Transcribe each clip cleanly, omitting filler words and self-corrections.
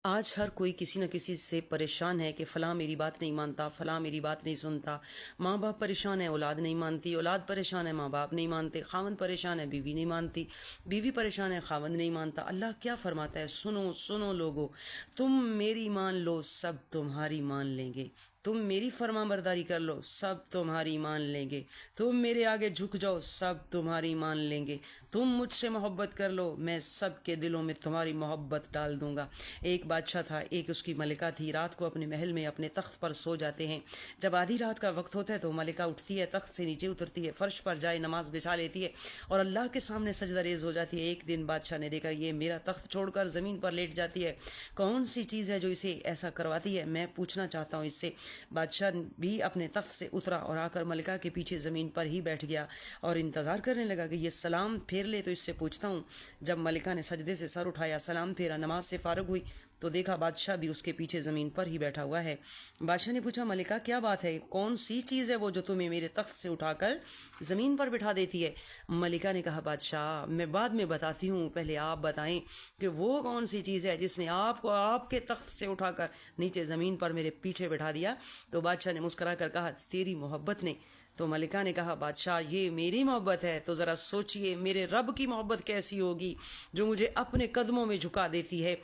آج ہر کوئی کسی نہ کسی سے پریشان ہے کہ فلاں میری بات نہیں مانتا، فلاں میری بات نہیں سنتا۔ ماں باپ پریشان ہے، اولاد نہیں مانتی، اولاد پریشان ہے، ماں باپ نہیں مانتے، خاوند پریشان ہے، بیوی نہیں مانتی، بیوی پریشان ہے، خاوند نہیں مانتا۔ اللہ کیا فرماتا ہے؟ سنو سنو لوگو، تم میری مان لو سب تمہاری مان لیں گے، تم میری فرما برداری کر لو سب تمہاری مان لیں گے، تم میرے آگے جھک جاؤ سب تمہاری مان لیں گے، تم مجھ سے محبت کر لو میں سب کے دلوں میں تمہاری محبت ڈال دوں گا۔ ایک بادشاہ تھا، ایک اس کی ملکہ تھی۔ رات کو اپنے محل میں اپنے تخت پر سو جاتے ہیں۔ جب آدھی رات کا وقت ہوتا ہے تو ملکہ اٹھتی ہے، تخت سے نیچے اترتی ہے، فرش پر جائے نماز بچھا لیتی ہے اور اللہ کے سامنے سجدہ ریز ہو جاتی ہے۔ ایک دن بادشاہ نے دیکھا یہ میرا تخت چھوڑ کر زمین پر لیٹ جاتی ہے، کون سی چیز ہے جو اسے ایسا کرواتی ہے؟ میں پوچھنا چاہتا ہوں اس سے۔ بادشاہ بھی اپنے تخت سے اترا اور آ کر ملکہ کے پیچھے زمین پر ہی بیٹھ گیا اور انتظار کرنے لگا کہ یہ سلام پھیر لے تو اس سے پوچھتا ہوں۔ جب ملکہ نے سجدے سے سر اٹھایا، سلام پھیرا، نماز سے فارغ ہوئی تو دیکھا بادشاہ بھی اس کے پیچھے زمین پر ہی بیٹھا ہوا ہے۔ بادشاہ نے پوچھا ملکہ کیا بات ہے؟ کون سی چیز ہے وہ جو تمہیں میرے تخت سے اٹھا کر زمین پر بٹھا دیتی ہے؟ ملکہ نے کہا بادشاہ میں بعد میں بتاتی ہوں، پہلے آپ بتائیں کہ وہ کون سی چیز ہے جس نے آپ کو آپ کے تخت سے اٹھا کر نیچے زمین پر میرے پیچھے بٹھا دیا؟ تو بادشاہ نے مسکرا کر کہا تیری محبت نے۔ تو ملکہ نے کہا بادشاہ یہ میری محبت ہے تو ذرا سوچئے میرے رب کی محبت کیسی ہوگی جو مجھے اپنے قدموں میں جھکا دیتی ہے۔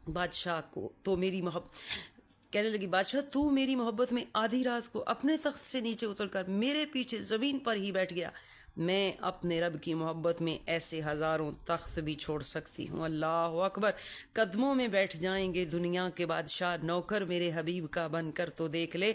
بادشاہ کو تو میری محبت کہنے لگی بادشاہ تو میری محبت میں آدھی رات کو اپنے تخت سے نیچے اتر کر میرے پیچھے زمین پر ہی بیٹھ گیا، میں اپنے رب کی محبت میں ایسے ہزاروں تخت بھی چھوڑ سکتی ہوں۔ اللہ اکبر! قدموں میں بیٹھ جائیں گے دنیا کے بادشاہ، نوکر میرے حبیب کا بن کر تو دیکھ لے۔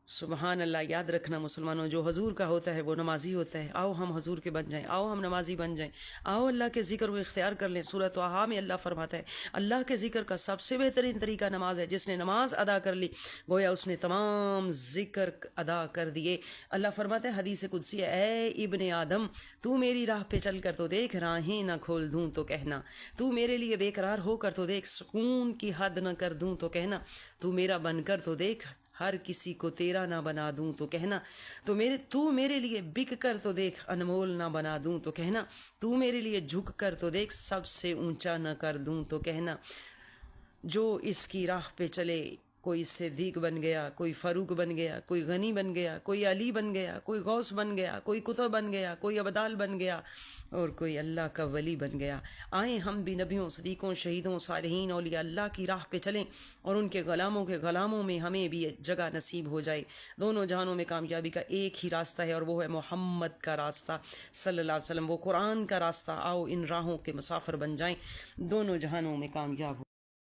سبحان اللہ! یاد رکھنا مسلمانوں، جو حضور کا ہوتا ہے وہ نمازی ہوتا ہے۔ آؤ ہم حضور کے بن جائیں، آؤ ہم نمازی بن جائیں، آؤ اللہ کے ذکر کو اختیار کر لیں۔ سورۃ طٰہٰ میں اللہ فرماتا ہے اللہ کے ذکر کا سب سے بہترین طریقہ نماز ہے۔ جس نے نماز ادا کر لی گویا اس نے تمام ذکر ادا کر دیے۔ اللہ فرماتا ہے حدیث قدسی ہے، اے ابن آدم تو میری راہ پہ چل کر تو دیکھ، راہیں نہ کھول دوں تو کہنا، تو میرے لیے بے قرار ہو کر تو دیکھ، سکون کی حد نہ کر دوں تو کہنا، تو میرا بن کر تو دیکھ، ہر کسی کو تیرا نہ بنا دوں تو کہنا، تو میرے لیے بک کر تو دیکھ، انمول نہ بنا دوں تو کہنا، تو میرے لیے جھک کر تو دیکھ، سب سے اونچا نہ کر دوں تو کہنا۔ جو اس کی راہ پہ چلے کوئی صدیق بن گیا، کوئی فاروق بن گیا، کوئی غنی بن گیا، کوئی علی بن گیا، کوئی غوث بن گیا، کوئی قطب بن گیا، کوئی ابدال بن گیا اور کوئی اللہ کا ولی بن گیا۔ آئیں ہم بھی نبیوں، صدیقوں، شہیدوں، صالحین، اولیاء اللہ کی راہ پہ چلیں اور ان کے غلاموں میں ہمیں بھی جگہ نصیب ہو جائے۔ دونوں جہانوں میں کامیابی کا ایک ہی راستہ ہے اور وہ ہے محمد کا راستہ صلی اللہ علیہ وسلم، وہ قرآن کا راستہ۔ آؤ ان راہوں کے مسافر بن جائیں، دونوں جہانوں میں کامیاب ہو۔